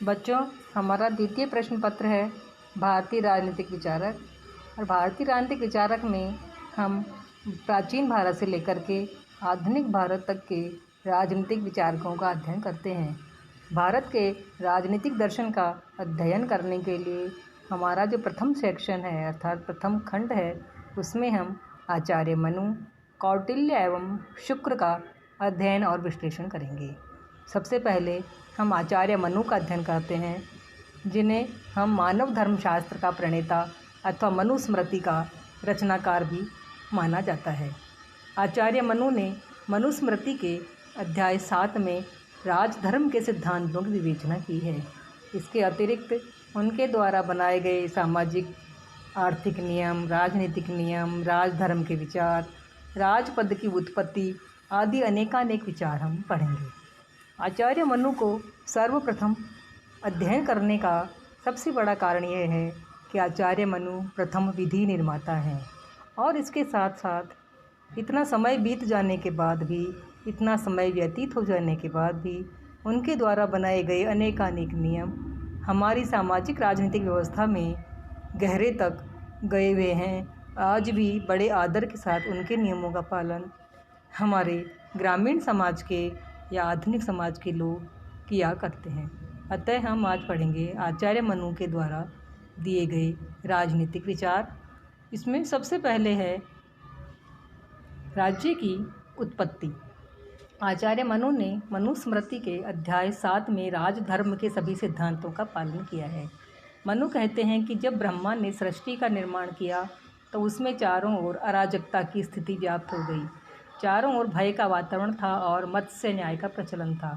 बच्चों, हमारा द्वितीय प्रश्न पत्र है भारतीय राजनीतिक विचारक। और भारतीय राजनीतिक विचारक में हम प्राचीन भारत से लेकर के आधुनिक भारत तक के राजनीतिक विचारकों का अध्ययन करते हैं। भारत के राजनीतिक दर्शन का अध्ययन करने के लिए हमारा जो प्रथम सेक्शन है अर्थात प्रथम खंड है, उसमें हम आचार्य मनु, कौटिल्य एवं शुक्र का अध्ययन और विश्लेषण करेंगे। सबसे पहले हम आचार्य मनु का अध्ययन करते हैं, जिन्हें हम मानव धर्मशास्त्र का प्रणेता अथवा मनुस्मृति का रचनाकार भी माना जाता है। आचार्य मनु ने मनुस्मृति के अध्याय 7 में राजधर्म के सिद्धांतों की विवेचना की है। इसके अतिरिक्त उनके द्वारा बनाए गए सामाजिक आर्थिक नियम, राजनीतिक नियम, राजधर्म के विचार, राजपद की उत्पत्ति आदि अनेकानेक विचार हम पढ़ेंगे। आचार्य मनु को सर्वप्रथम अध्ययन करने का सबसे बड़ा कारण यह है कि आचार्य मनु प्रथम विधि निर्माता हैं और इसके साथ साथ इतना समय बीत जाने के बाद भी, इतना समय व्यतीत हो जाने के बाद भी उनके द्वारा बनाए गए अनेकानेक नियम हमारी सामाजिक राजनीतिक व्यवस्था में गहरे तक गए हुए हैं। आज भी बड़े आदर के साथ उनके नियमों का पालन हमारे ग्रामीण समाज के या आधुनिक समाज के लोग किया करते हैं। अतः हम आज पढ़ेंगे आचार्य मनु के द्वारा दिए गए राजनीतिक विचार। इसमें सबसे पहले है राज्य की उत्पत्ति। आचार्य मनु ने मनुस्मृति के अध्याय 7 में राजधर्म के सभी सिद्धांतों का पालन किया है। मनु कहते हैं कि जब ब्रह्मा ने सृष्टि का निर्माण किया तो उसमें चारों ओर अराजकता की स्थिति व्याप्त हो गई। चारों ओर भय का वातावरण था और मत्स्य न्याय का प्रचलन था,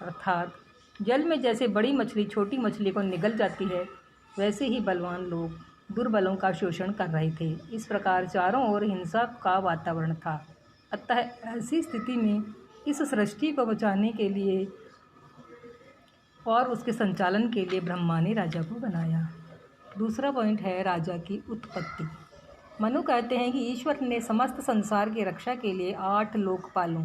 अर्थात जल में जैसे बड़ी मछली छोटी मछली को निगल जाती है, वैसे ही बलवान लोग दुर्बलों का शोषण कर रहे थे। इस प्रकार चारों ओर हिंसा का वातावरण था। अतः ऐसी स्थिति में इस सृष्टि को बचाने के लिए और उसके संचालन के लिए ब्रह्मा ने राजा को बनाया। दूसरा पॉइंट है राजा की उत्पत्ति। मनु कहते हैं कि ईश्वर ने समस्त संसार की रक्षा के लिए 8 लोकपालों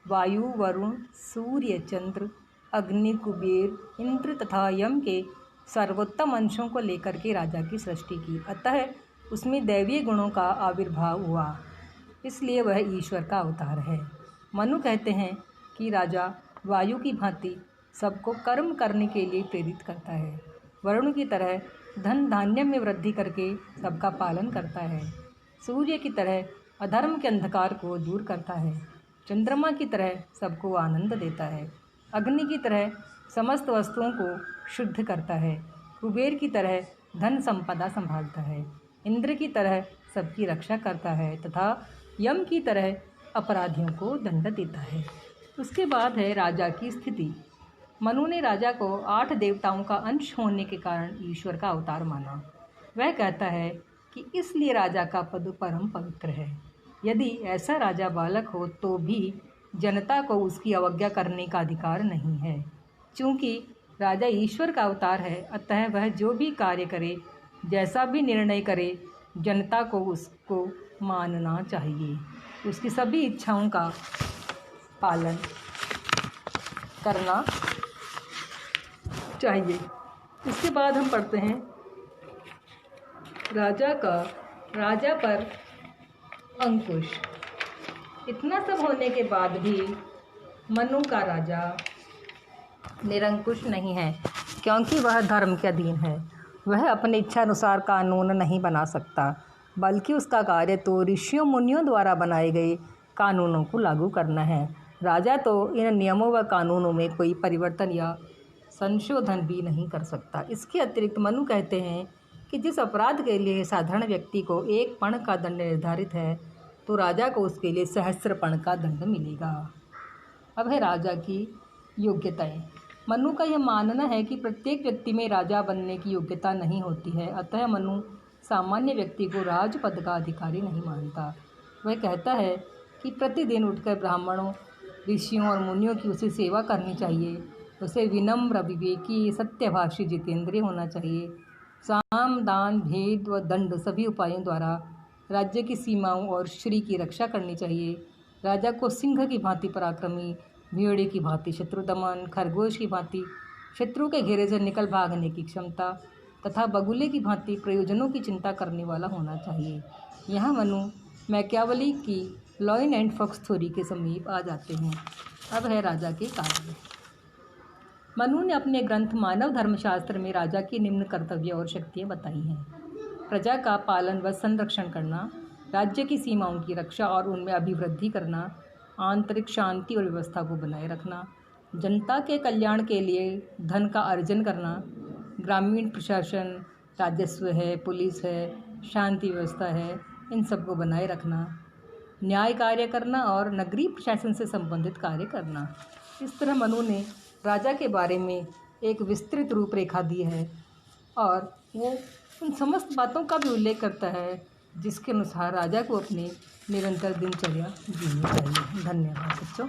वायु, वरुण, सूर्य, चंद्र, अग्नि, कुबेर, इंद्र तथा यम के सर्वोत्तम अंशों को लेकर के राजा की सृष्टि की। अतः उसमें दैवीय गुणों का आविर्भाव हुआ, इसलिए वह ईश्वर का अवतार है। मनु कहते हैं कि राजा वायु की भांति सबको कर्म करने के लिए प्रेरित करता है, वरुण की तरह धन धान्य में वृद्धि करके सबका पालन करता है, सूर्य की तरह अधर्म के अंधकार को दूर करता है, चंद्रमा की तरह सबको आनंद देता है, अग्नि की तरह समस्त वस्तुओं को शुद्ध करता है, कुबेर की तरह धन संपदा संभालता है, इंद्र की तरह सबकी रक्षा करता है तथा यम की तरह अपराधियों को दंड देता है। उसके बाद है राजा की स्थिति। मनु ने राजा को 8 देवताओं का अंश होने के कारण ईश्वर का अवतार माना। वह कहता है कि इसलिए राजा का पद परम पवित्र है। यदि ऐसा राजा बालक हो तो भी जनता को उसकी अवज्ञा करने का अधिकार नहीं है। चूँकि राजा ईश्वर का अवतार है, अतः वह जो भी कार्य करे, जैसा भी निर्णय करे, जनता को उसको मानना चाहिए, उसकी सभी इच्छाओं का पालन करना चाहिए। इसके बाद हम पढ़ते हैं राजा पर अंकुश। इतना सब होने के बाद भी मनु का राजा निरंकुश नहीं है, क्योंकि वह धर्म के अधीन है। वह अपनी इच्छा अनुसार कानून नहीं बना सकता, बल्कि उसका कार्य तो ऋषियों मुनियों द्वारा बनाए गए कानूनों को लागू करना है। राजा तो इन नियमों व कानूनों में कोई परिवर्तन या संशोधन भी नहीं कर सकता। इसके अतिरिक्त मनु कहते हैं कि जिस अपराध के लिए साधारण व्यक्ति को 1 पण का दंड निर्धारित है, तो राजा को उसके लिए सहस्र पण का दंड मिलेगा। अब है राजा की योग्यताएं। मनु का यह मानना है कि प्रत्येक व्यक्ति में राजा बनने की योग्यता नहीं होती है, अतः मनु सामान्य व्यक्ति को राजपद का अधिकारी नहीं मानता। वह कहता है कि प्रतिदिन उठकर ब्राह्मणों, ऋषियों और मुनियों की उसे सेवा करनी चाहिए। उसे विनम्र, विवेकी, सत्यभाषी, जितेंद्रिय होना चाहिए। साम, दान, भेद व दंड सभी उपायों द्वारा राज्य की सीमाओं और श्री की रक्षा करनी चाहिए। राजा को सिंह की भांति पराक्रमी, भेड़े की भांति शत्रु दमन, खरगोश की भांति शत्रु के घेरे से निकल भागने की क्षमता तथा बगुले की भांति प्रयोजनों की चिंता करने वाला होना चाहिए। यहाँ मनु मैकियावेली की लॉयन एंड फॉक्स थ्योरी के समीप आ जाते हैं। अब है राजा के कार्य। मनु ने अपने ग्रंथ मानव धर्मशास्त्र में राजा की निम्न कर्तव्य और शक्तियाँ बताई हैं। प्रजा का पालन व संरक्षण करना, राज्य की सीमाओं की रक्षा और उनमें अभिवृद्धि करना, आंतरिक शांति और व्यवस्था को बनाए रखना, जनता के कल्याण के लिए धन का अर्जन करना, ग्रामीण प्रशासन, राजस्व है, पुलिस है, शांति व्यवस्था है, इन सबको बनाए रखना, न्याय कार्य करना और नगरीय प्रशासन से संबंधित कार्य करना। इस तरह मनु ने राजा के बारे में एक विस्तृत रूपरेखा दी है और वो उन समस्त बातों का भी उल्लेख करता है जिसके अनुसार राजा को अपनी निरंतर दिनचर्या जीनी चाहिए। धन्यवाद बच्चों।